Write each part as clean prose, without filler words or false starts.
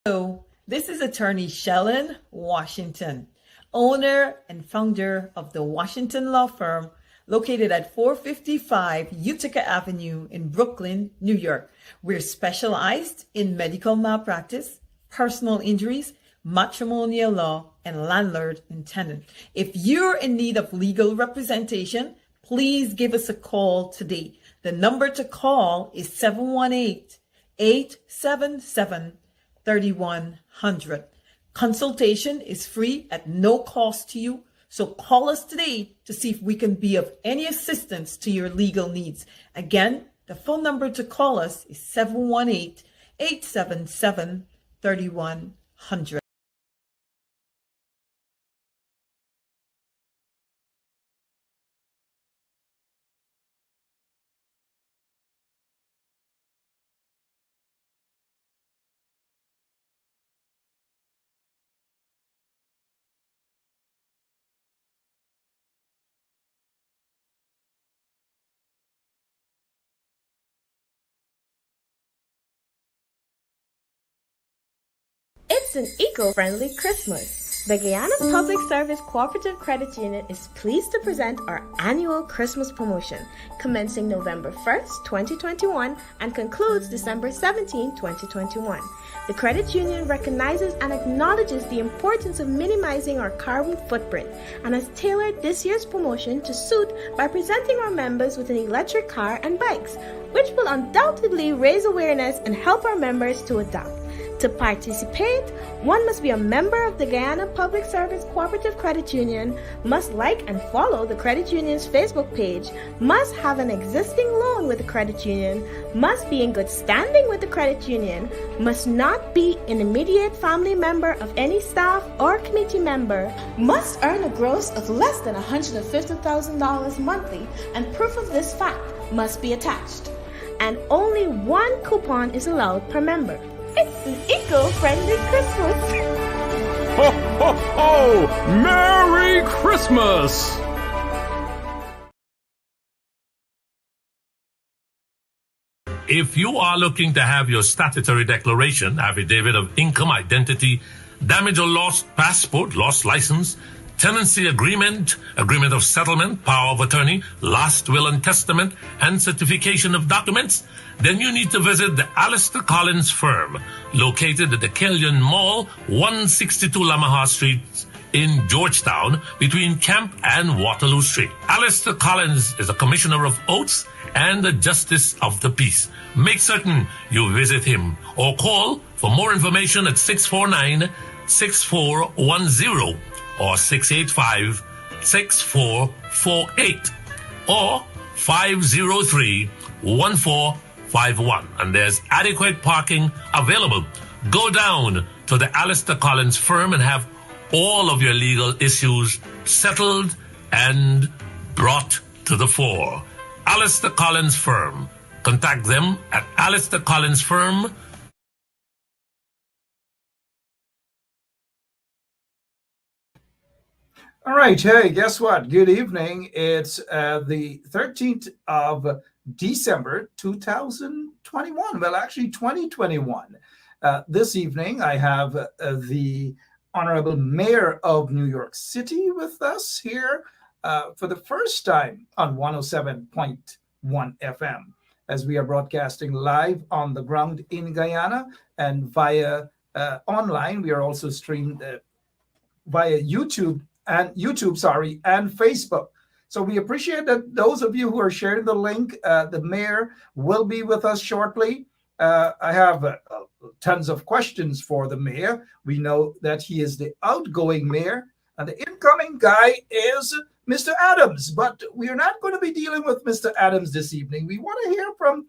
Hello, this is attorney Shellen Washington, owner and founder of the Washington Law Firm located at 455 Utica Avenue in Brooklyn, New York. We're specialized in medical malpractice, personal injuries, matrimonial law, and landlord and tenant. If you're in need of legal representation, please give us a call today. The number to call is 718-877-3100. Consultation is free at no cost to you. So call us today to see if we can be of any assistance to your legal needs. Again, the phone number to call us is 718-877-3100. It's an eco-friendly Christmas. The Guyana Public Service Cooperative Credit Union is pleased to present our annual Christmas promotion, commencing November 1st, 2021 and concludes December 17, 2021. The credit union recognizes and acknowledges the importance of minimizing our carbon footprint and has tailored this year's promotion to suit by presenting our members with an electric car and bikes, which will undoubtedly raise awareness and help our members to adopt. To participate, one must be a member of the Guyana Public Service Cooperative Credit Union, must like and follow the credit union's Facebook page, must have an existing loan with the credit union, must be in good standing with the credit union, must not be an immediate family member of any staff or committee member, must earn a gross of less than $150,000 monthly, and proof of this fact must be attached. And only one coupon is allowed per member. It's an eco-friendly Christmas. Ho, ho, ho! Merry Christmas! If you are looking to have your statutory declaration, affidavit of income, identity, damage or lost passport, lost license, tenancy agreement, agreement of settlement, power of attorney, last will and testament, and certification of documents, then you need to visit the Alistair Collins firm, located at the Kellyan Mall, 162 Lamaha Street in Georgetown, between Camp and Waterloo Street. Alistair Collins is a commissioner of oaths and a justice of the peace. Make certain you visit him or call for more information at 649-6410 or 685-6448 or 503-1451. And there's adequate parking available. Go down to the Alistair Collins firm and have all of your legal issues settled and brought to the fore. Alistair Collins firm. Contact them at Alistair Collins firm. All right. Hey, guess what? Good evening. It's the 13th of December, 2021. Well, actually 2021. This evening, I have the Honorable Mayor of New York City with us here for the first time on 107.1 FM, as we are broadcasting live on the ground in Guyana and via online. We are also streamed via YouTube and Facebook. So we appreciate that those of you who are sharing the link. The mayor will be with us shortly. I have tons of questions for the mayor. We know that he is the outgoing mayor, and the incoming guy is Mr. Adams. But we are not going to be dealing with Mr. Adams this evening. We want to hear from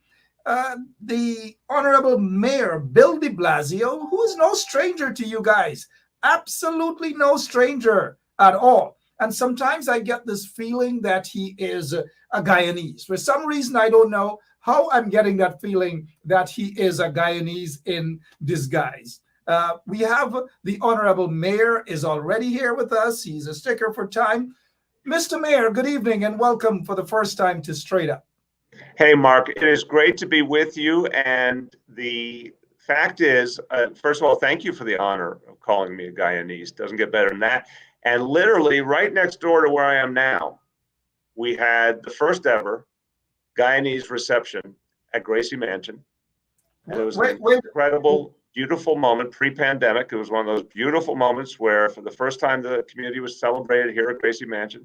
the Honorable Mayor, Bill de Blasio, who is no stranger to you guys. Absolutely no stranger at all. And sometimes I get this feeling that he is a Guyanese. For some reason, I don't know how I'm getting that feeling that he is a Guyanese in disguise. We have the Honorable Mayor is already here with us. He's a sticker for time. Mr. Mayor, good evening and welcome for the first time to Straight Up. Hey, Mark, it is great to be with you and the fact is, first of all, thank you for the honor of calling me a Guyanese. Doesn't get better than that. And literally right next door to where I am now, we had the first ever Guyanese reception at Gracie Mansion. And it was an incredible, beautiful moment pre-pandemic. It was one of those beautiful moments where for the first time the community was celebrated here at Gracie Mansion.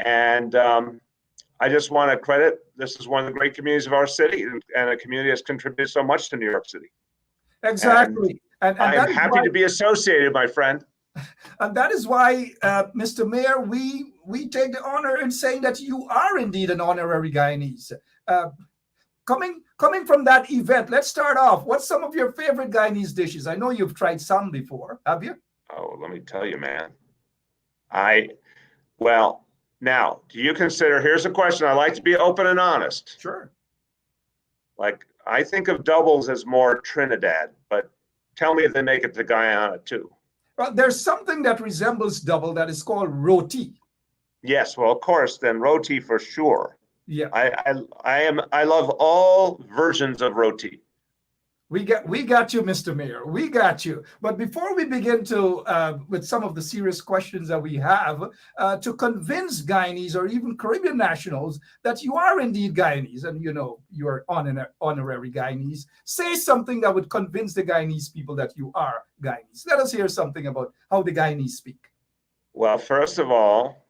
And I just want to credit, this is one of the great communities of our city, and a community that's contributed so much to New York City. Exactly. And I am happy to be associated, my friend. And that is why, Mr. Mayor, we take the honor in saying that you are indeed an honorary Guyanese. Coming from that event, let's start off. What's some of your favorite Guyanese dishes? I know you've tried some before, have you? Oh, let me tell you, man. Now, do you consider, here's a question, I like to be open and honest. Sure. Like, I think of doubles as more Trinidad, but tell me if they make it to Guyana too. Well, there's something that resembles double that is called roti. Yes, well, of course, then roti for sure. Yeah. I love all versions of roti. We got you, Mr. Mayor. We got you. But before we begin to with some of the serious questions that we have, to convince Guyanese or even Caribbean nationals that you are indeed Guyanese, and you are honorary Guyanese, say something that would convince the Guyanese people that you are Guyanese. Let us hear something about how the Guyanese speak. Well, first of all,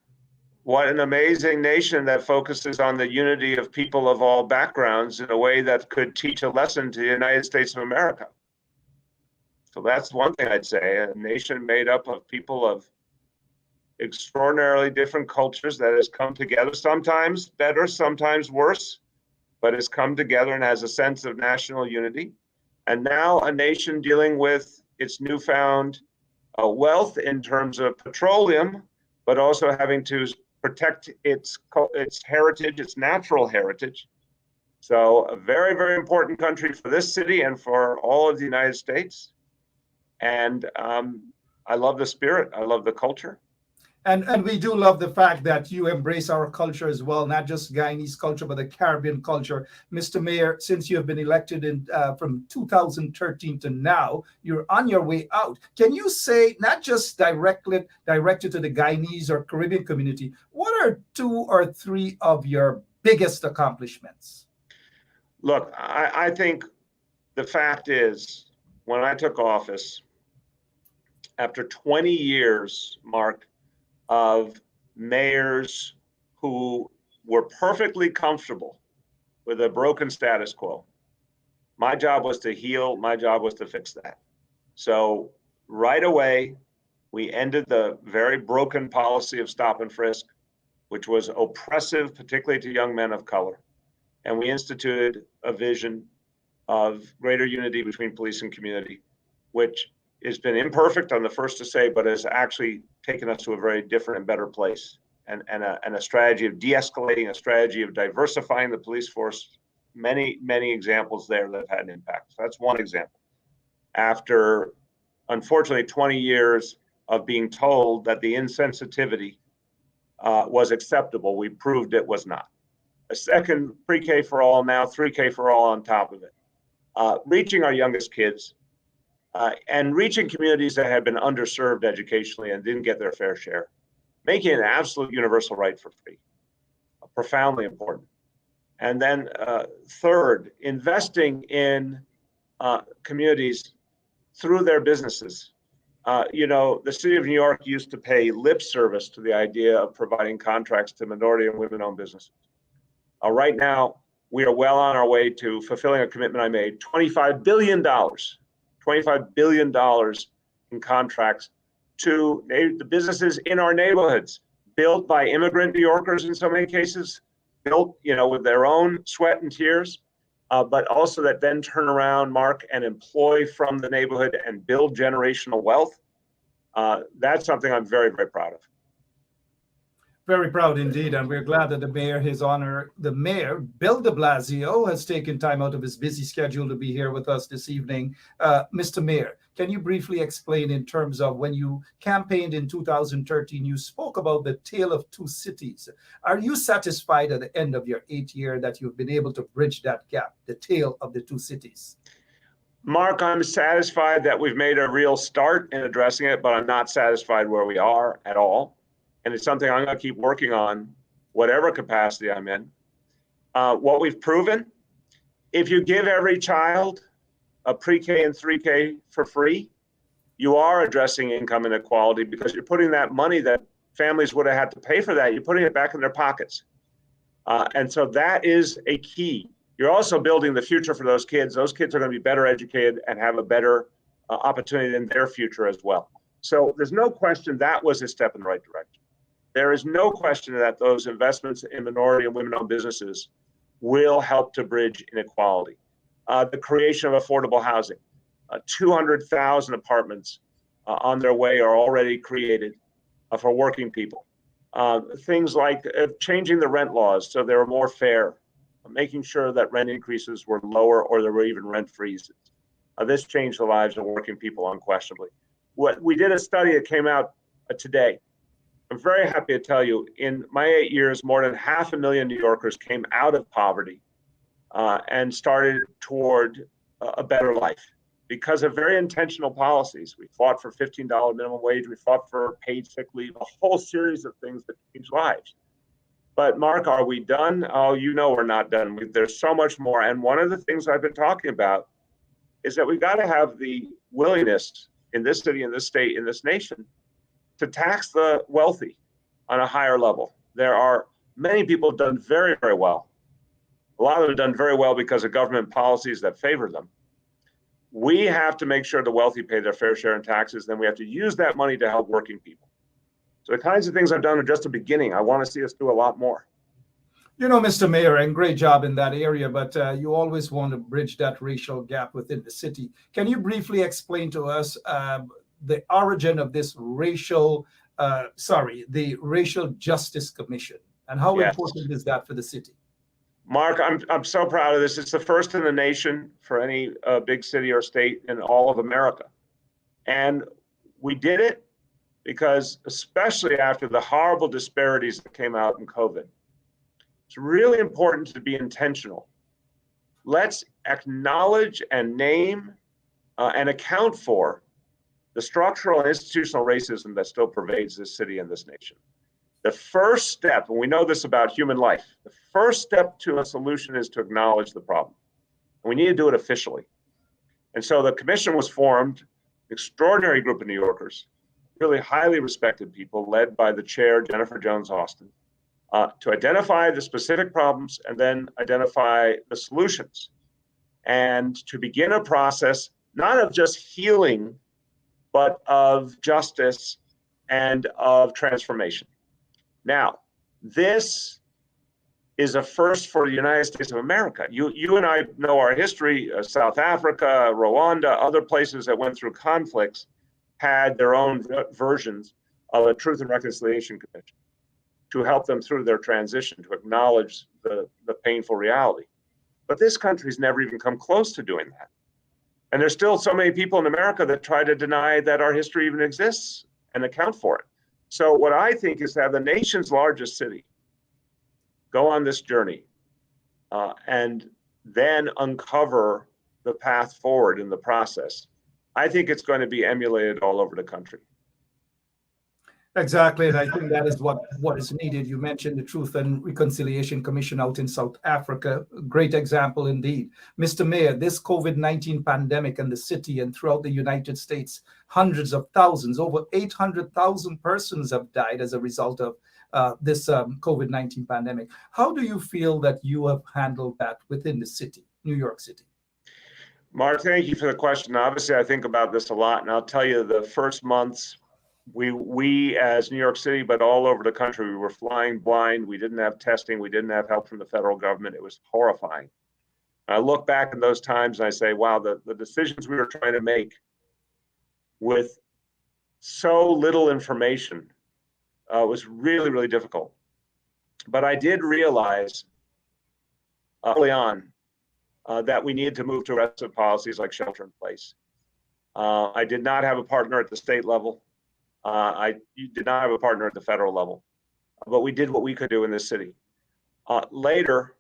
what an amazing nation that focuses on the unity of people of all backgrounds in a way that could teach a lesson to the United States of America. So that's one thing I'd say, a nation made up of people of extraordinarily different cultures that has come together, sometimes better, sometimes worse, but has come together and has a sense of national unity. And now a nation dealing with its newfound wealth in terms of petroleum, but also having to protect its heritage, its natural heritage. So a very, very important country for this city and for all of the United States. And I love the spirit. I love the culture. And we do love the fact that you embrace our culture as well, not just Guyanese culture, but the Caribbean culture. Mr. Mayor, since you have been elected from 2013 to now, you're on your way out. Can you say, not just directed to the Guyanese or Caribbean community, what are 2 or 3 of your biggest accomplishments? Look, I think the fact is, when I took office, after 20 years, Mark, of mayors who were perfectly comfortable with a broken status quo. My job was to heal. My job was to fix that. So right away, we ended the very broken policy of stop and frisk, which was oppressive, particularly to young men of color. And we instituted a vision of greater unity between police and community, which has been imperfect, I'm the first to say, but has actually taken us to a very different and better place. And a strategy of de-escalating, a strategy of diversifying the police force, many, many examples there that have had an impact. So that's one example. After, unfortunately, 20 years of being told that the insensitivity was acceptable, we proved it was not. A second, pre-K for all, now 3K for all on top of it. Reaching our youngest kids, and reaching communities that had been underserved educationally and didn't get their fair share, making it an absolute universal right for free, profoundly important. And then third, investing in communities through their businesses. The city of New York used to pay lip service to the idea of providing contracts to minority and women-owned businesses. Right now, we are well on our way to fulfilling a commitment I made, $25 billion in contracts to the businesses in our neighborhoods, built by immigrant New Yorkers in so many cases, built, with their own sweat and tears, but also that then turn around, Mark, and employ from the neighborhood and build generational wealth. That's something I'm very, very proud of. Very proud indeed, and we're glad that the mayor, Bill de Blasio, has taken time out of his busy schedule to be here with us this evening. Mr. Mayor, can you briefly explain in terms of when you campaigned in 2013, you spoke about the tale of 2 cities. Are you satisfied at the end of your 8th year that you've been able to bridge that gap, the tale of the 2 cities? Mark, I'm satisfied that we've made a real start in addressing it, but I'm not satisfied where we are at all. And it's something I'm going to keep working on, whatever capacity I'm in. What we've proven, if you give every child a pre-K and 3K for free, you are addressing income inequality because you're putting that money that families would have had to pay for that, you're putting it back in their pockets. And so that is a key. You're also building the future for those kids. Those kids are going to be better educated and have a better opportunity in their future as well. So there's no question that was a step in the right direction. There is no question that those investments in minority and women-owned businesses will help to bridge inequality. The creation of affordable housing, 200,000 apartments on their way are already created for working people. Things like changing the rent laws so they were more fair, making sure that rent increases were lower or there were even rent freezes. This changed the lives of working people unquestionably. We did a study that came out today. I'm very happy to tell you, in my 8 years, more than 500,000 New Yorkers came out of poverty and started toward a better life because of very intentional policies. We fought for $15 minimum wage. We fought for paid sick leave, a whole series of things that change lives. But Mark, are we done? Oh, you know we're not done. There's so much more. And one of the things I've been talking about is that we've got to have the willingness in this city, in this state, in this nation to tax the wealthy on a higher level. There are many people who've done very, very well. A lot of them have done very well because of government policies that favor them. We have to make sure the wealthy pay their fair share in taxes. Then we have to use that money to help working people. So the kinds of things I've done are just a beginning. I want to see us do a lot more. You know, Mr. Mayor, and great job in that area, but you always want to bridge that racial gap within the city. Can you briefly explain to us the origin of this the Racial Justice Commission, and how important is that for the city? Mark, I'm so proud of this. It's the first in the nation for any big city or state in all of America. And we did it because, especially after the horrible disparities that came out in COVID, it's really important to be intentional. Let's acknowledge and name and account for the structural and institutional racism that still pervades this city and this nation. The first step, and we know this about human life, the first step to a solution is to acknowledge the problem. And we need to do it officially. And so the commission was formed, an extraordinary group of New Yorkers, really highly respected people led by the chair, Jennifer Jones Austin, to identify the specific problems and then identify the solutions. And to begin a process, not of just healing, but of justice and of transformation. Now, this is a first for the United States of America. You and I know our history. South Africa, Rwanda, other places that went through conflicts had their own versions of a Truth and Reconciliation Commission to help them through their transition, to acknowledge the painful reality. But this country's never even come close to doing that. And there's still so many people in America that try to deny that our history even exists and account for it. So what I think is to have the nation's largest city go on this journey and then uncover the path forward in the process. I think it's going to be emulated all over the country. Exactly, and I think that is what is needed. You mentioned the Truth and Reconciliation Commission out in South Africa. Great example indeed. Mr. Mayor, this COVID-19 pandemic in the city and throughout the United States, hundreds of thousands, over 800,000 persons have died as a result of this COVID-19 pandemic. How do you feel that you have handled that within the city, New York City? Mark, thank you for the question. Obviously, I think about this a lot, and I'll tell you the first months, we as New York City, but all over the country, we were flying blind. We didn't have testing. We didn't have help from the federal government. It was horrifying. I look back in those times and I say, wow, the decisions we were trying to make with so little information was really, really difficult. But I did realize early on that we needed to move to aggressive policies like shelter in place. I did not have a partner at the state level. I did not have a partner at the federal level, but we did what we could do in this city. Later,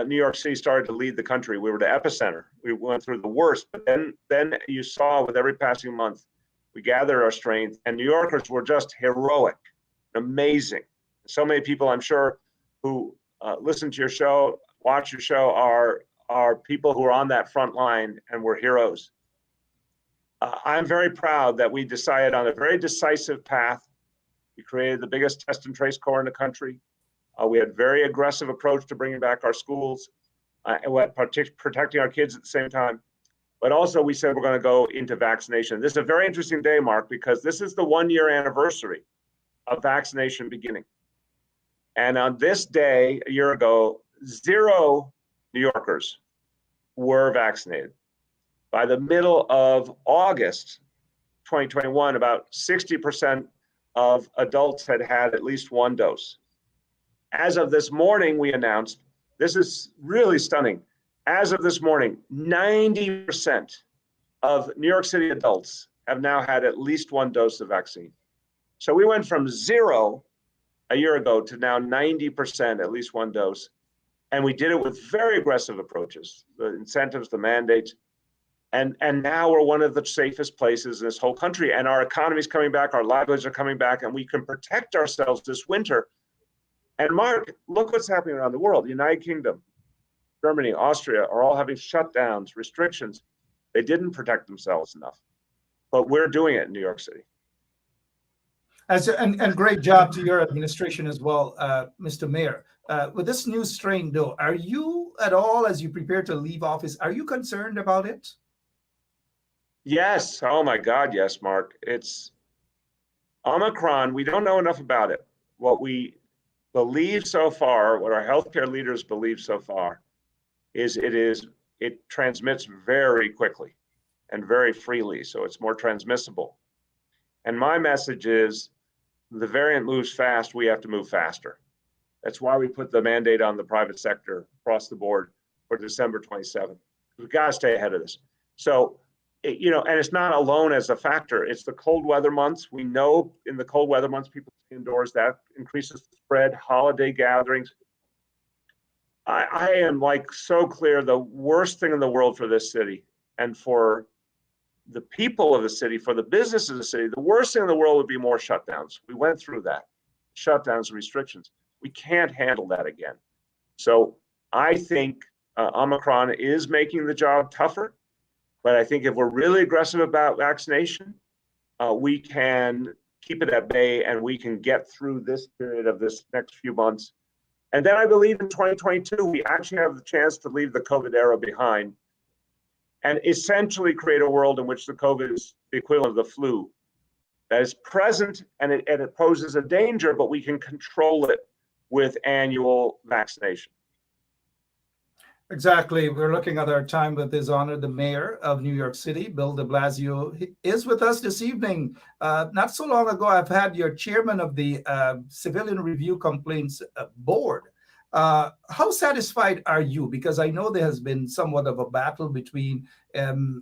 New York City started to lead the country. We were the epicenter. We went through the worst, but then you saw with every passing month, we gathered our strength, and New Yorkers were just heroic, amazing. So many people, I'm sure, who listen to your show, watch your show, are people who are on that front line and were heroes. I'm very proud that we decided on a very decisive path. We created the biggest test and trace corps in the country. We had a very aggressive approach to bringing back our schools, and protecting our kids at the same time. But also we said we're going to go into vaccination. This is a very interesting day, Mark, because this is the 1-year anniversary of vaccination beginning. And on this day, a year ago, 0 New Yorkers were vaccinated. By the middle of August 2021, about 60% of adults had had at least 1 dose. As of this morning, we announced, this is really stunning. As of this morning, 90% of New York City adults have now had at least 1 dose of vaccine. So we went from 0 a year ago to now 90% at least 1 dose. And we did it with very aggressive approaches, the incentives, the mandates. And now we're one of the safest places in this whole country. And our economy is coming back, our livelihoods are coming back, and we can protect ourselves this winter. And Mark, look what's happening around the world. The United Kingdom, Germany, Austria are all having shutdowns, restrictions. They didn't protect themselves enough. But we're doing it in New York City. And great job to your administration as well, Mr. Mayor. With this new strain, though, are you at all, as you prepare to leave office, are you concerned about it? Yes. Oh, my God. Yes, Mark. It's Omicron. We don't know enough about it. What we believe so far, what our healthcare leaders believe so far, is it transmits very quickly and very freely. So it's more transmissible. And my message is the variant moves fast. We have to move faster. That's why we put the mandate on the private sector across the board for December 27th. We've got to stay ahead of this. So, and it's not alone as a factor. It's the cold weather months. We know in the cold weather months, people stay indoors. That increases the spread, holiday gatherings. I am like so clear, the worst thing in the world for this city and for the people of the city, for the business of the city, the worst thing in the world would be more shutdowns. We went through that, shutdowns and restrictions. We can't handle that again. So I think Omicron is making the job tougher, but I think if we're really aggressive about vaccination, we can keep it at bay and we can get through this period of this next few months. And then I believe in 2022, we actually have the chance to leave the COVID era behind and essentially create a world in which the COVID is the equivalent of the flu. That is present and it poses a danger, but we can control it with annual vaccination. Exactly. We're looking at our time with His Honor, the Mayor of New York City, Bill de Blasio, he is with us this evening. Not so long ago, I've had your chairman of the Civilian Review Complaints Board. How satisfied are you? Because I know there has been somewhat of a battle between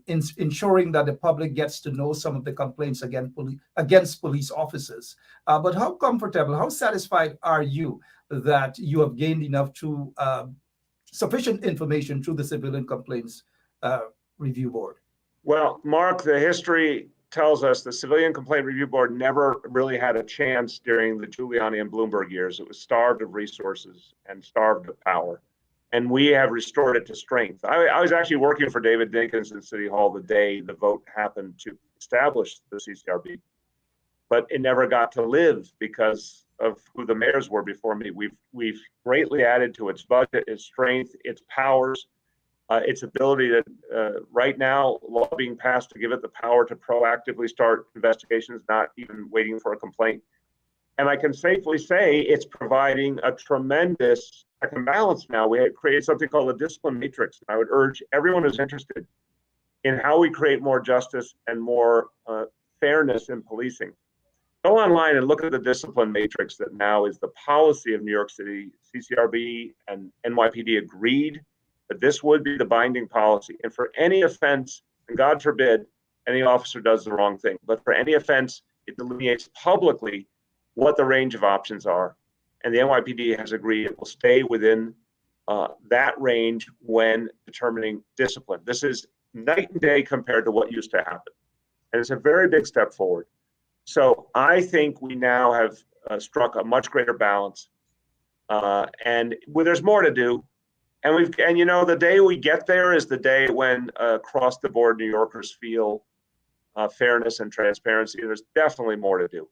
ensuring that the public gets to know some of the complaints against police officers. But how comfortable, how satisfied are you that you have gained enough to sufficient information through the Civilian Complaints Review Board? Well, Mark, the history tells us the Civilian Complaint Review Board never really had a chance during the Giuliani and Bloomberg years. It was starved of resources and starved of power. And we have restored it to strength. I was actually working for David Dinkins in City Hall the day the vote happened to establish the CCRB. But it never got to live because of who the mayors were before me. We've greatly added to its budget, its strength, its powers, its ability to, right now, law being passed to give it the power to proactively start investigations, not even waiting for a complaint. And I can safely say it's providing a tremendous check and balance now. We have created something called a discipline matrix. I would urge everyone who's interested in how we create more justice and more fairness in policing. Go online and look at the discipline matrix that now is the policy of New York City. CCRB and NYPD agreed that this would be the binding policy. And for any offense, and God forbid, any officer does the wrong thing, but for any offense, it delineates publicly what the range of options are. And the NYPD has agreed it will stay within that range when determining discipline. This is night and day compared to what used to happen. And it's a very big step forward. So I think we now have struck a much greater balance. And there's more to do. And the day we get there is the day when across the board New Yorkers feel fairness and transparency. There's definitely more to do.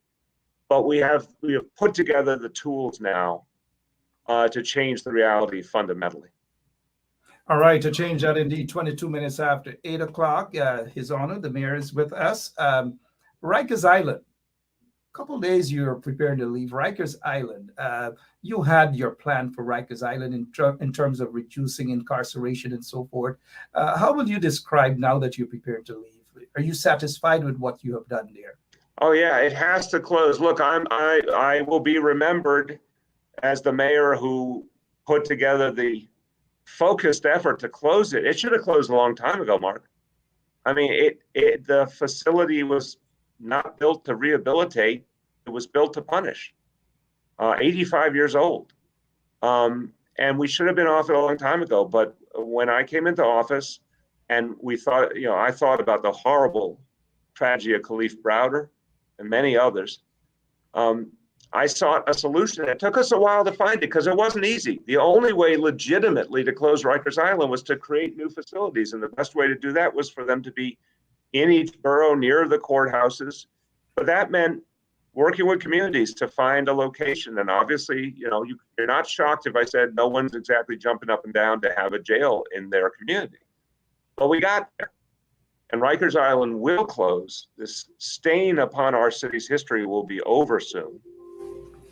But we have put together the tools now to change the reality fundamentally. All right, to change that indeed, 22 minutes after 8 o'clock, His Honor, the mayor is with us. Rikers Island, a couple of days you're preparing to leave. Rikers Island, you had your plan for Rikers Island in terms of reducing incarceration and so forth. How will you describe now that you're prepared to leave? Are you satisfied with what you have done there? Oh yeah, it has to close. Look, I will be remembered as the mayor who put together the focused effort to close it. It should have closed a long time ago, Mark. I mean, the facility was not built to rehabilitate. It was built to punish. 85 years old. And we should have been off it a long time ago. But when I came into office and I thought about the horrible tragedy of Khalif Browder and many others, I sought a solution. It took us a while to find it because it wasn't easy. The only way legitimately to close Rikers Island was to create new facilities. And the best way to do that was for them to be in each borough near the courthouses. But that meant working with communities to find a location. And obviously, you're not shocked if I said no one's exactly jumping up and down to have a jail in their community. But we got there. And Rikers Island will close. This stain upon our city's history will be over soon.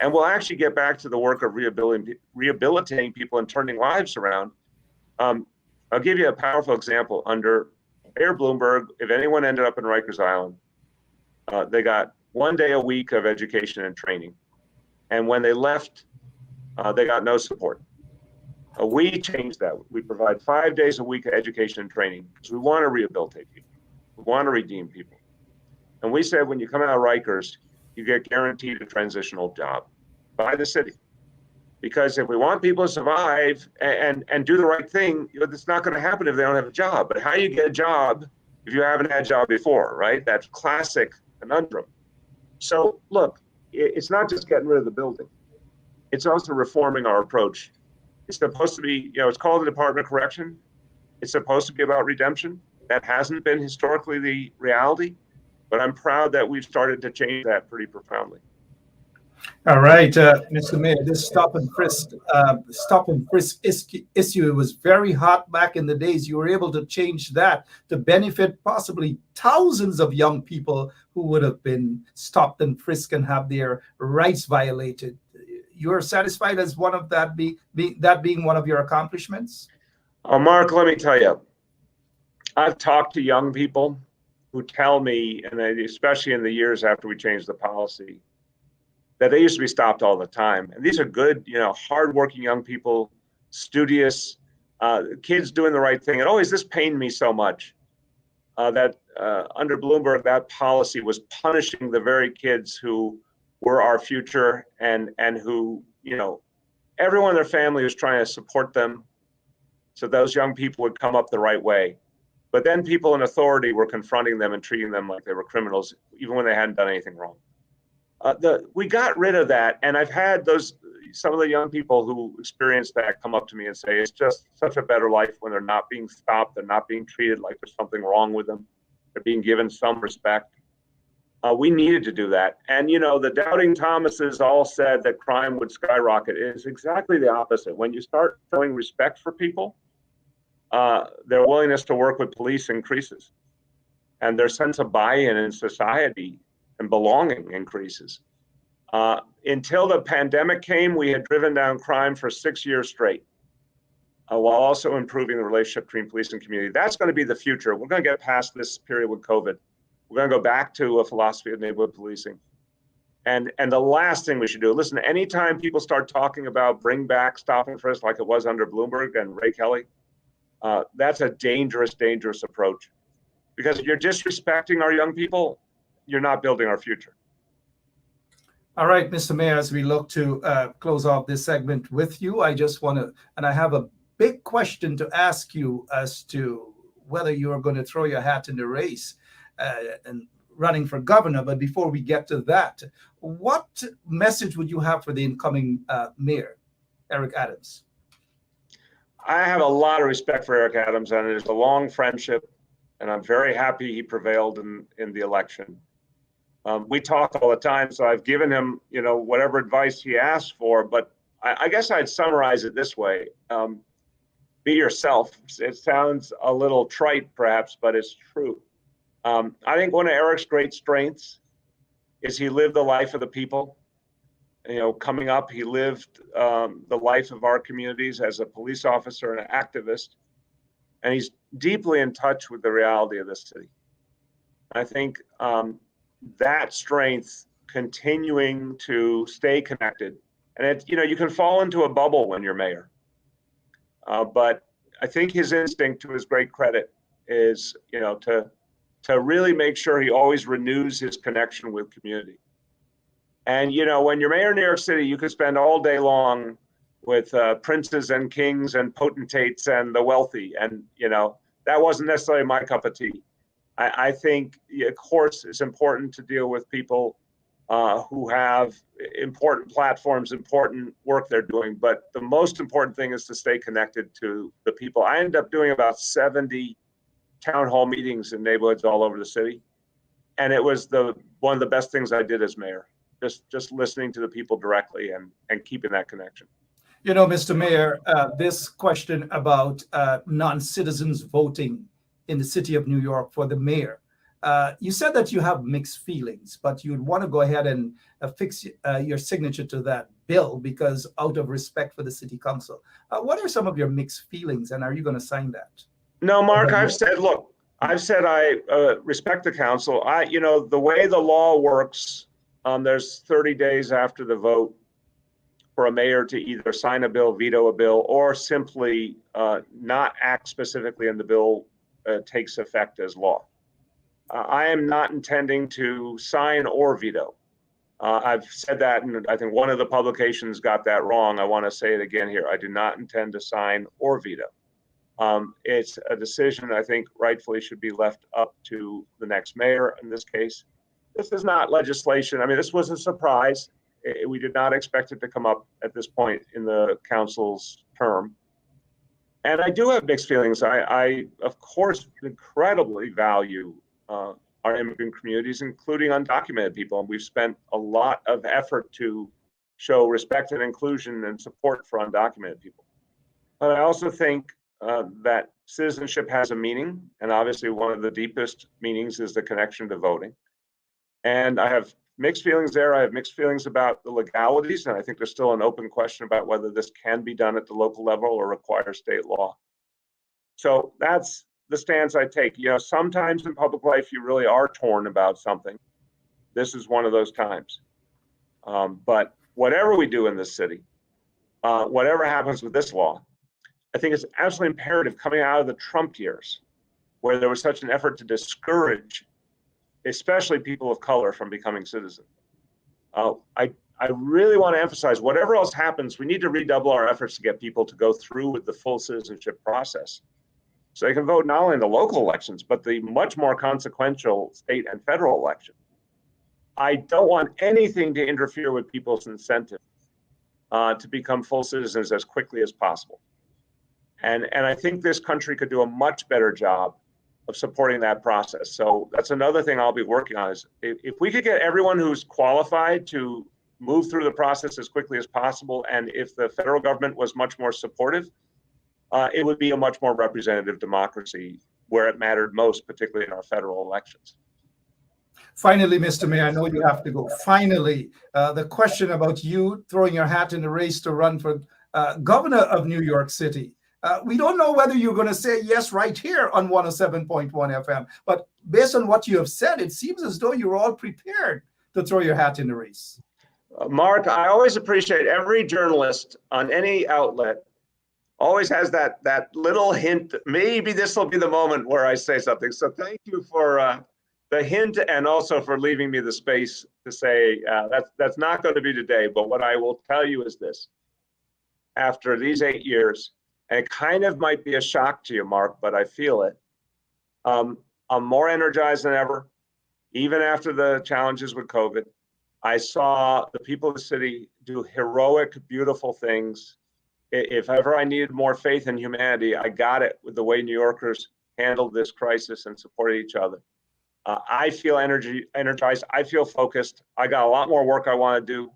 And we'll actually get back to the work of rehabilitating people and turning lives around. I'll give you a powerful example. Under Mayor Bloomberg, if anyone ended up in Rikers Island, they got 1 day a week of education and training. And when they left, they got no support. We changed that. We provide 5 days a week of education and training because we want to rehabilitate people. We want to redeem people. And we said, when you come out of Rikers, you get guaranteed a transitional job by the city. Because if we want people to survive and do the right thing, it's not going to happen if they don't have a job. But how do you get a job if you haven't had a job before, right? That's classic conundrum. So look, it's not just getting rid of the building. It's also reforming our approach. It's supposed to be, it's called the Department of Correction. It's supposed to be about redemption. That hasn't been historically the reality. But I'm proud that we've started to change that pretty profoundly. All right, Mr. Mayor, this stop and frisk issue was very hot back in the days. You were able to change that to benefit possibly thousands of young people who would have been stopped and frisked and have their rights violated. You're satisfied as one of that being one of your accomplishments? Mark, let me tell you, I've talked to young people who tell me, and especially in the years after we changed the policy, that they used to be stopped all the time. And these are good, hardworking young people, studious, kids doing the right thing. And this pained me so much that under Bloomberg, that policy was punishing the very kids who were our future and who, everyone in their family was trying to support them so those young people would come up the right way. But then people in authority were confronting them and treating them like they were criminals, even when they hadn't done anything wrong. We got rid of that. And I've had some of the young people who experienced that come up to me and say, it's just such a better life when they're not being stopped. They're not being treated like there's something wrong with them. They're being given some respect. We needed to do that. And, the doubting Thomases all said that crime would skyrocket. It's exactly the opposite. When you start showing respect for people, their willingness to work with police increases, and their sense of buy-in in society and belonging increases. Until the pandemic came, we had driven down crime for 6 years straight, while also improving the relationship between police and community. That's going to be the future. We're going to get past this period with COVID. We're going to go back to a philosophy of neighborhood policing. And the last thing we should do, listen, anytime people start talking about bring back stop and frisk like it was under Bloomberg and Ray Kelly, that's a dangerous, dangerous approach. Because if you're disrespecting our young people, you're not building our future. All right, Mr. Mayor, as we look to close off this segment with you, I just want to, and I have a big question to ask you as to whether you are going to throw your hat in the race and running for governor. But before we get to that, what message would you have for the incoming mayor, Eric Adams? I have a lot of respect for Eric Adams, and there's a long friendship, and I'm very happy he prevailed in the election. We talk all the time, so I've given him, whatever advice he asked for, but I guess I'd summarize it this way. Be yourself. It sounds a little trite, perhaps, but it's true. I think one of Eric's great strengths is he lived the life of the people. Coming up, he lived the life of our communities as a police officer and an activist, and he's deeply in touch with the reality of this city. I think that strength, continuing to stay connected, and you can fall into a bubble when you're mayor, but I think his instinct, to his great credit, is to really make sure he always renews his connection with community. And when you're mayor of New York City, you could spend all day long with princes and kings and potentates and the wealthy, and that wasn't necessarily my cup of tea. I think, of course, it's important to deal with people who have important platforms, important work they're doing. But the most important thing is to stay connected to the people. I ended up doing about 70 town hall meetings in neighborhoods all over the city. And it was one of the best things I did as mayor, just listening to the people directly and keeping that connection. Mr. Mayor, this question about non-citizens voting in the city of New York for the mayor. You said that you have mixed feelings, but you'd want to go ahead and affix your signature to that bill because out of respect for the city council. What are some of your mixed feelings, and are you going to sign that? No, Mark, I've said I respect the council. The way the law works, there's 30 days after the vote for a mayor to either sign a bill, veto a bill, or simply not act specifically in the bill takes effect as law. I am not intending to sign or veto. I've said that, and I think one of the publications got that wrong. I want to say it again here. I do not intend to sign or veto. It's a decision I think rightfully should be left up to the next mayor in this case. This is not legislation. I mean, this was a surprise. We did not expect it to come up at this point in the council's term. And I do have mixed feelings. I of course, incredibly value our immigrant communities, including undocumented people. And we've spent a lot of effort to show respect and inclusion and support for undocumented people. But I also think that citizenship has a meaning. And obviously, one of the deepest meanings is the connection to voting. And I have mixed feelings there. I have mixed feelings about the legalities, and I think there's still an open question about whether this can be done at the local level or require state law. So that's the stance I take. Sometimes in public life, you really are torn about something. This is one of those times. But whatever we do in this city, whatever happens with this law, I think it's absolutely imperative coming out of the Trump years, where there was such an effort to discourage especially people of color from becoming citizens. I really want to emphasize, whatever else happens, we need to redouble our efforts to get people to go through with the full citizenship process so they can vote not only in the local elections, but the much more consequential state and federal election. I don't want anything to interfere with people's incentive to become full citizens as quickly as possible. And I think this country could do a much better job of supporting that process. So that's another thing I'll be working on is if we could get everyone who's qualified to move through the process as quickly as possible, and if the federal government was much more supportive, it would be a much more representative democracy where it mattered most, particularly in our federal elections. Finally, Mr. Mayor, I know you have to go. Finally, the question about you throwing your hat in the race to run for governor of New York City. We don't know whether you're going to say yes right here on 107.1 FM, but based on what you have said, it seems as though you're all prepared to throw your hat in the race. Mark, I always appreciate every journalist on any outlet always has that little hint, maybe this will be the moment where I say something. So thank you for the hint, and also for leaving me the space to say that's not going to be today. But what I will tell you is this: after these 8 years, and it kind of might be a shock to you, Mark, but I feel it. I'm more energized than ever, even after the challenges with COVID. I saw the people of the city do heroic, beautiful things. If ever I needed more faith in humanity, I got it with the way New Yorkers handled this crisis and supported each other. I feel energized. I feel focused. I got a lot more work I want to do,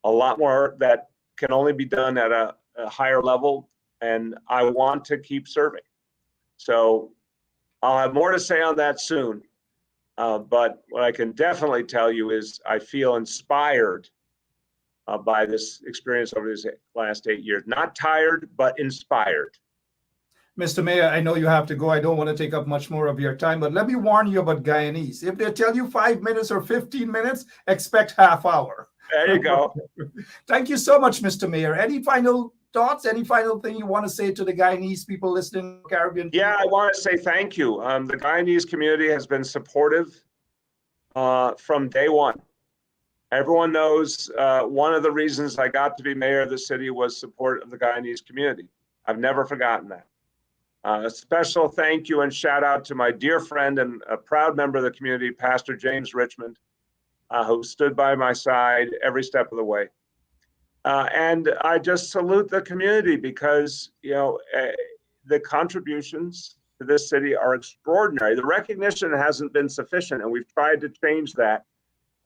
a lot more that can only be done at a higher level, and I want to keep serving. So I'll have more to say on that soon. But what I can definitely tell you is I feel inspired by this experience over these last 8 years. Not tired, but inspired. Mr. Mayor, I know you have to go. I don't want to take up much more of your time, but let me warn you about Guyanese. If they tell you 5 minutes or 15 minutes, expect half hour. There you go. Thank you so much, Mr. Mayor. Any final thoughts? Any final thing you want to say to the Guyanese people listening, Caribbean? Yeah, I want to say thank you. The Guyanese community has been supportive from day one. Everyone knows one of the reasons I got to be mayor of the city was support of the Guyanese community. I've never forgotten that. A special thank you and shout out to my dear friend and a proud member of the community, Pastor James Richmond, who stood by my side every step of the way. And I just salute the community because, the contributions to this city are extraordinary. The recognition hasn't been sufficient, and we've tried to change that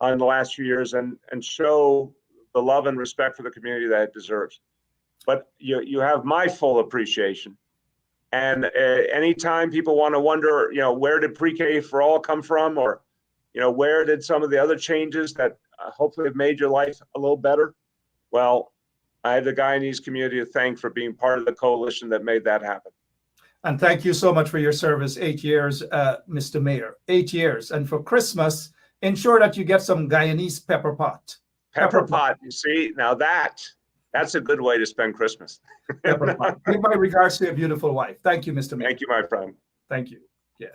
in the last few years and show the love and respect for the community that it deserves. But you have my full appreciation. And anytime people want to wonder, where did pre-K for all come from, or, where did some of the other changes that hopefully have made your life a little better? Well, I have the Guyanese community to thank for being part of the coalition that made that happen. And thank you so much for your service. 8 years, Mr. Mayor. 8 years. And for Christmas, ensure that you get some Guyanese pepper pot. Pepper pot, you see, now that's a good way to spend Christmas. Pepper pot. Give my regards to your beautiful wife. Thank you, Mr. Mayor. Thank you, my friend. Thank you. Yeah.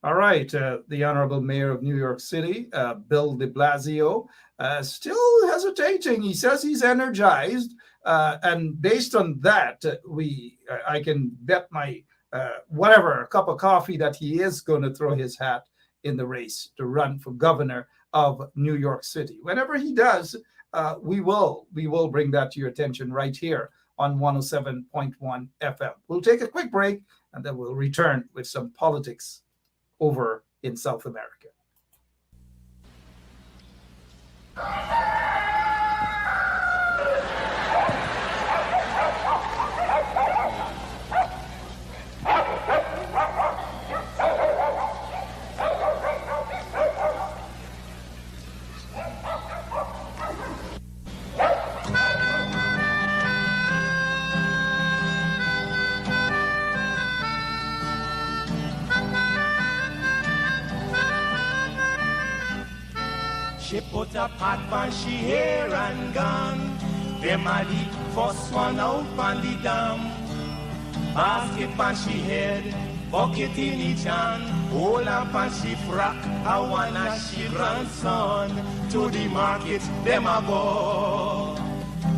All right. The Honorable Mayor of New York City, Bill de Blasio, still hesitating. He says he's energized. And based on that, I can bet my a cup of coffee that he is going to throw his hat in the race to run for governor of New York City. Whenever he does, we will bring that to your attention right here on 107.1 FM. We'll take a quick break and then we'll return with some politics over in South America. She put a pot on she hair and gone. Them a the first one out on the dam. Basket on she head, bucket in each hand. Hold up on she frock, I wanna she grandson. To the market, them a go.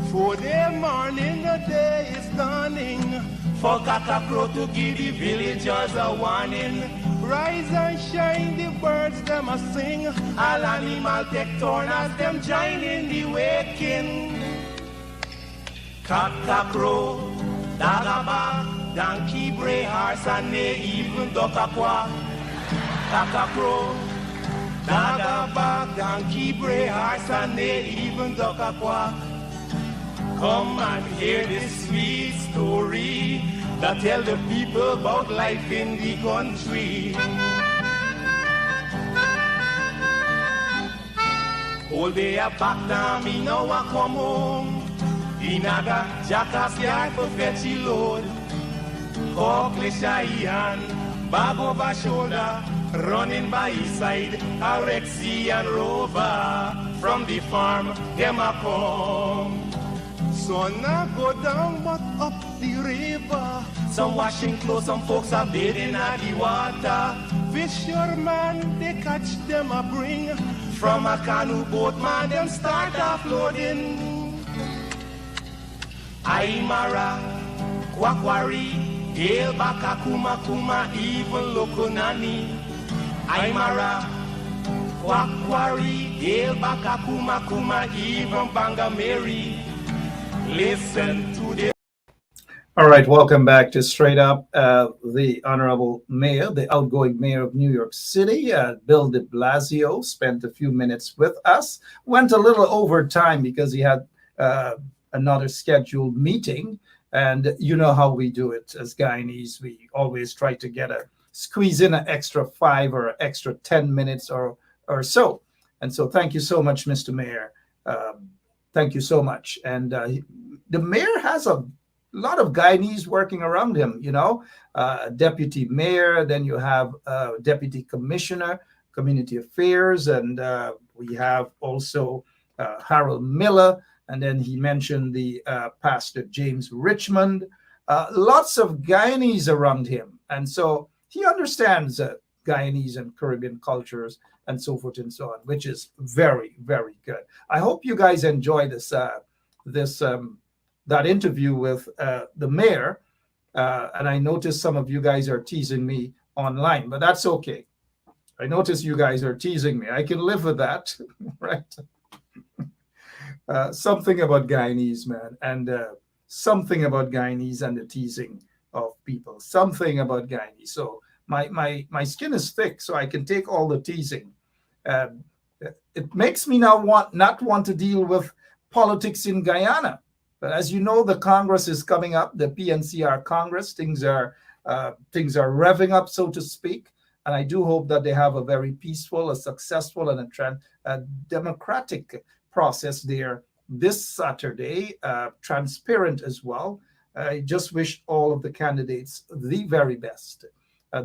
For the morning, the day is dawning. For cockacrow to give the villagers a warning. Rise and shine, the birds them a sing. All animal take turn as them join in the waking. Cock-a-crow, dagabag, donkey, bray, horse, and they even duck a quack. Cock-a-crow, dagabag, donkey, bray, horse, and they even duck a quack. Come and hear this sweet story that tell the people about life in the country. All day a back down, me now a come home. The naga jackass yard for fetchy load. Cockle shy hand, bag over shoulder, running by his side, a Rexy and Rover. From the farm, them a come. Sun not go down but up the river. Some washing clothes, some folks are bathing at the water. Fisherman, they catch them a bring. From a canoe boat, man, them start offloading. Aymara, Kwakwari, Hail Baka Kuma Kuma, even Lokonani. Aymara, Kwakwari, Hail Baka Kuma Kuma, even Bangameri. Listen to the. All right, welcome back to Straight Up. The Honorable Mayor, the outgoing Mayor of New York City, Bill de Blasio, spent a few minutes with us. Went a little over time because he had another scheduled meeting. And you know how we do it as Guyanese. We always try to squeeze in an extra 5 or extra 10 minutes or so. And so thank you so much, Mr. Mayor. Thank you so much. And the mayor has a lot of Guyanese working around him, deputy mayor, then you have deputy commissioner, community affairs, and we have also Harold Miller, and then he mentioned the Pastor James Richmond, lots of Guyanese around him. And so he understands Guyanese and Caribbean cultures and so forth and so on, which is very, very good. I hope you guys enjoy that interview with the mayor. And I noticed some of you guys are teasing me online, but that's okay. I notice you guys are teasing me. I can live with that, right? Something about Guyanese, man, and something about Guyanese and the teasing of people. Something about Guyanese. So my skin is thick, so I can take all the teasing. It makes me now not want to deal with politics in Guyana. But as you know, the Congress is coming up, the PNCR Congress. Things are revving up, so to speak. And I do hope that they have a very peaceful, a successful, and a democratic process there this Saturday, transparent as well. I just wish all of the candidates the very best,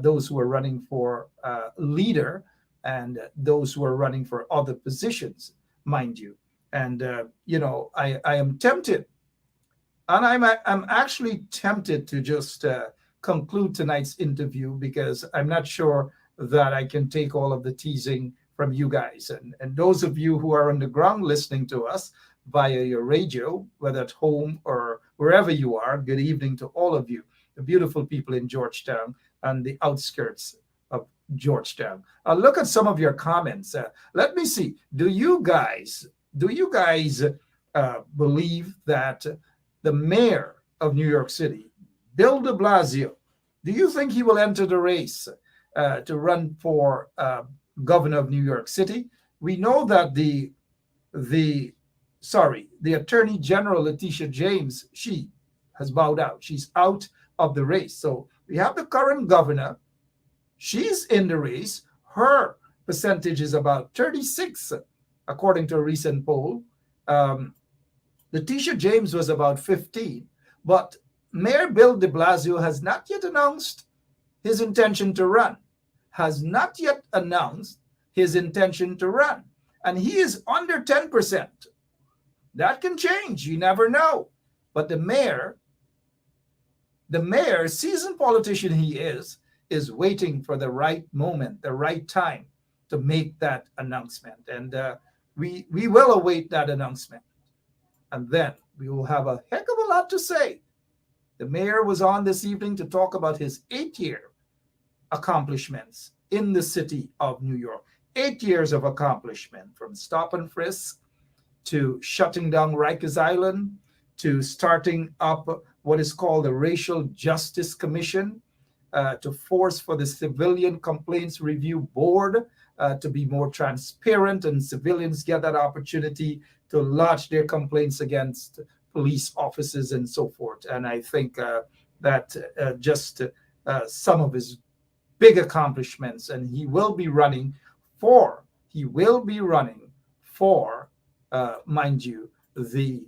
those who are running for leader and those who are running for other positions, mind you. And, I am tempted. And I'm actually tempted to just conclude tonight's interview because I'm not sure that I can take all of the teasing from you guys. And those of you who are on the ground listening to us via your radio, whether at home or wherever you are, good evening to all of you, the beautiful people in Georgetown and the outskirts of Georgetown. Look at some of your comments. Let me see. Do you guys believe that the mayor of New York City, Bill de Blasio, do you think he will enter the race to run for governor of New York City? We know that the Attorney General, Letitia James, she has bowed out. She's out of the race. So we have the current governor. She's in the race. Her percentage is about 36, according to a recent poll. Letitia James was about 15, but Mayor Bill de Blasio has not yet announced his intention to run, and he is under 10%. That can change, you never know. But the mayor, seasoned politician he is waiting for the right moment, the right time to make that announcement. And we will await that announcement. And then we will have a heck of a lot to say. The mayor was on this evening to talk about his 8-year accomplishments in the city of New York. 8 years of accomplishment, from stop and frisk to shutting down Rikers Island to starting up what is called the Racial Justice Commission, to force for the Civilian Complaints Review Board to be more transparent, and civilians get that opportunity to lodge their complaints against police officers and so forth. And I think that just some of his big accomplishments, and he will be running for, mind you, the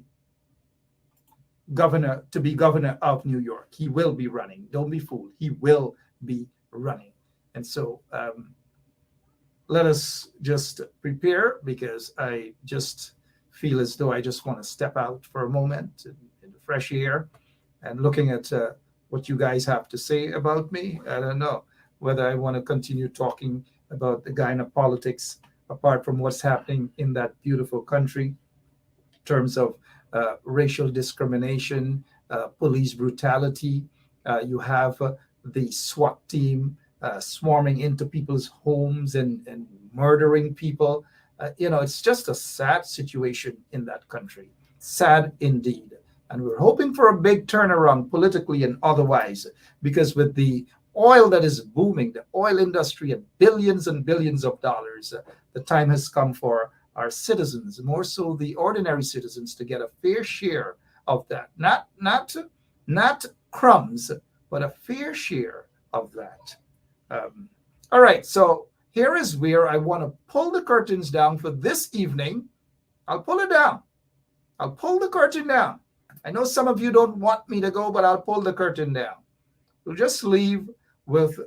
governor, to be governor of New York. He will be running. Don't be fooled. He will be running. And so let us just prepare, because I just feel as though I just want to step out for a moment in the fresh air and looking at what you guys have to say about me. I don't know whether I want to continue talking about the Guyana politics apart from what's happening in that beautiful country in terms of racial discrimination, police brutality. You have the SWAT team swarming into people's homes and murdering people. It's just a sad situation in that country. Sad indeed. And we're hoping for a big turnaround politically and otherwise, because with the oil that is booming, the oil industry at billions and billions of dollars, the time has come for our citizens, more so the ordinary citizens, to get a fair share of that. Not crumbs, but a fair share of that. All right, so here is where I want to pull the curtains down for this evening. I'll pull it down. I'll pull the curtain down. I know some of you don't want me to go, but I'll pull the curtain down. We'll just leave with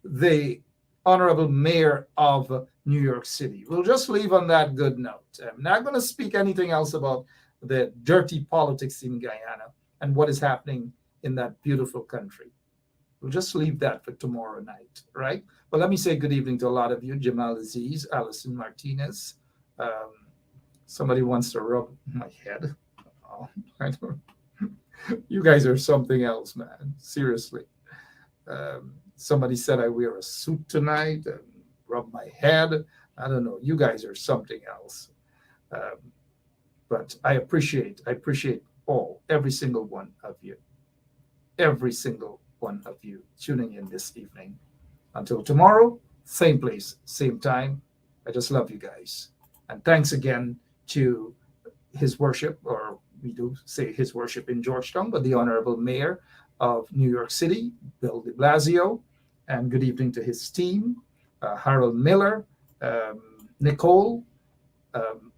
the Honorable Mayor of New York City. We'll just leave on that good note. I'm not going to speak anything else about the dirty politics in Guyana and what is happening in that beautiful country. We'll just leave that for tomorrow night, right? But let me say good evening to a lot of you. Jamal Aziz, Alison Martinez. Somebody wants to rub my head. Oh, I don't. You guys are something else, man. Seriously. Somebody said I wear a suit tonight and rub my head. I don't know. You guys are something else. But I appreciate every single one of you. Every single one of you tuning in this evening. Until tomorrow, same place, same time. I just love you guys. And thanks again to His Worship, or we do say His Worship in Georgetown, but the Honorable Mayor of New York City, Bill de Blasio, and good evening to his team, Harold Miller, Nicole,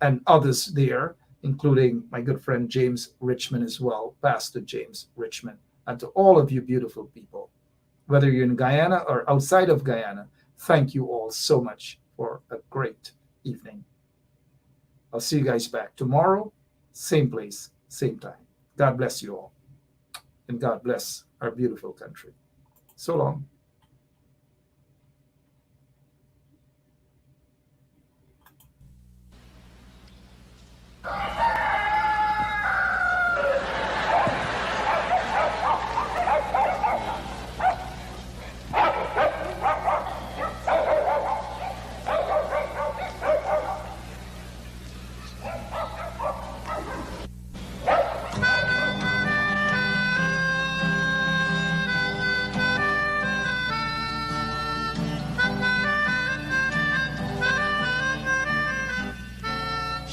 and others there, including my good friend James Richmond as well, Pastor James Richmond, and to all of you beautiful people, whether you're in Guyana or outside of Guyana, thank you all so much for a great evening. I'll see you guys back tomorrow, same place, same time. God bless you all. And God bless our beautiful country. So long.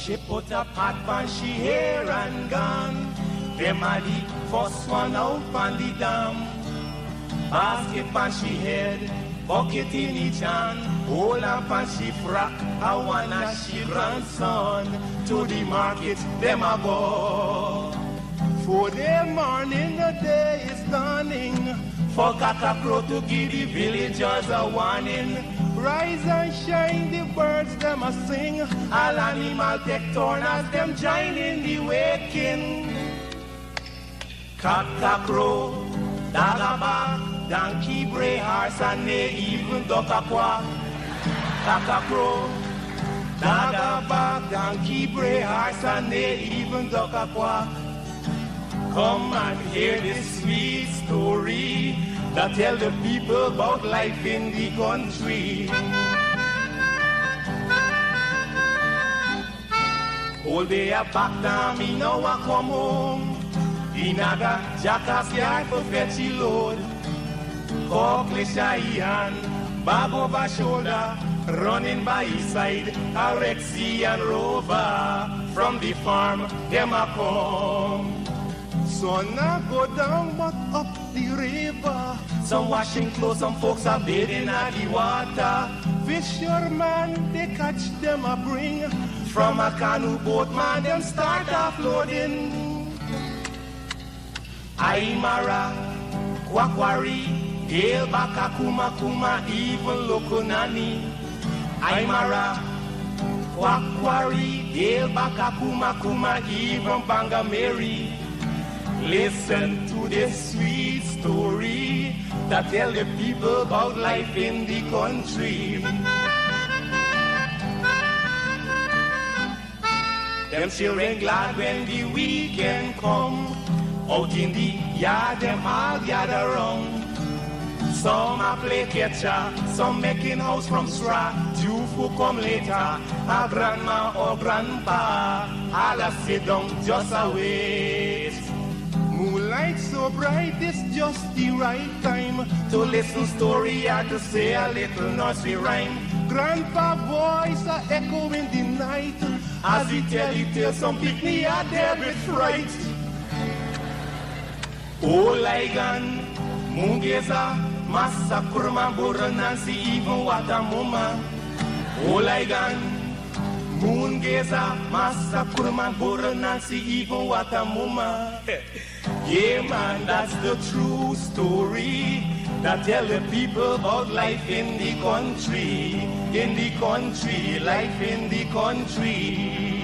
She put a pot on she hair and gone. Them a the first one out on the dam. Basket on she head, bucket in each hand. Hold up on she frock, I wanna she grandson. To the market, them a go. For the morning, the day is dawning. For cockacrow to give the villagers a warning. Rise and shine, the birds them a sing. All animal take turn as them join in the waking. Cockacrow, dagaba, donkey, bray, horse, and they even duck a quack. Cockacrow, dagaba, donkey, bray, horse, and they even duck a quack. Come and hear this sweet story that tell the people about life in the country. All day a back down, me now a come home. Inaga jackass yard for fetch the load. Cockle shy hand, bag over shoulder, running by his side. A Rexy and Rover from the farm, them a come. Sun a go down but up the river. Some washing clothes, some folks are bathing at the water. Fisherman, they catch them a bring. From a canoe boat, man, them start offloading. Aymara, Kwakwari, Hail Baka, Kuma, even Lokonani. Aymara, Quackwari, Dale Baka Kuma Kuma, even Banga Mary. Listen to this sweet story that tell the people about life in the country. Them children glad when the weekend come. Out in the yard, them all gather round. Some a play catcher, some making house from straw. Two who come later, a grandma or grandpa, all a sit down just a wait. Moonlight so bright, it's just the right time to listen story or to say a little nursery rhyme. Grandpa voice a echo in the night as he tell the tale. Some picnic are there with fright. Oh, Ligan, Mungeza, Massa Kurma Bura Nancy, even Watamuma. Oh, Ligan, Mungeza, Massa Kurma Bura Nancy, even Watamuma. Yeah, man, that's the true story that tell the people about life in the country, life in the country.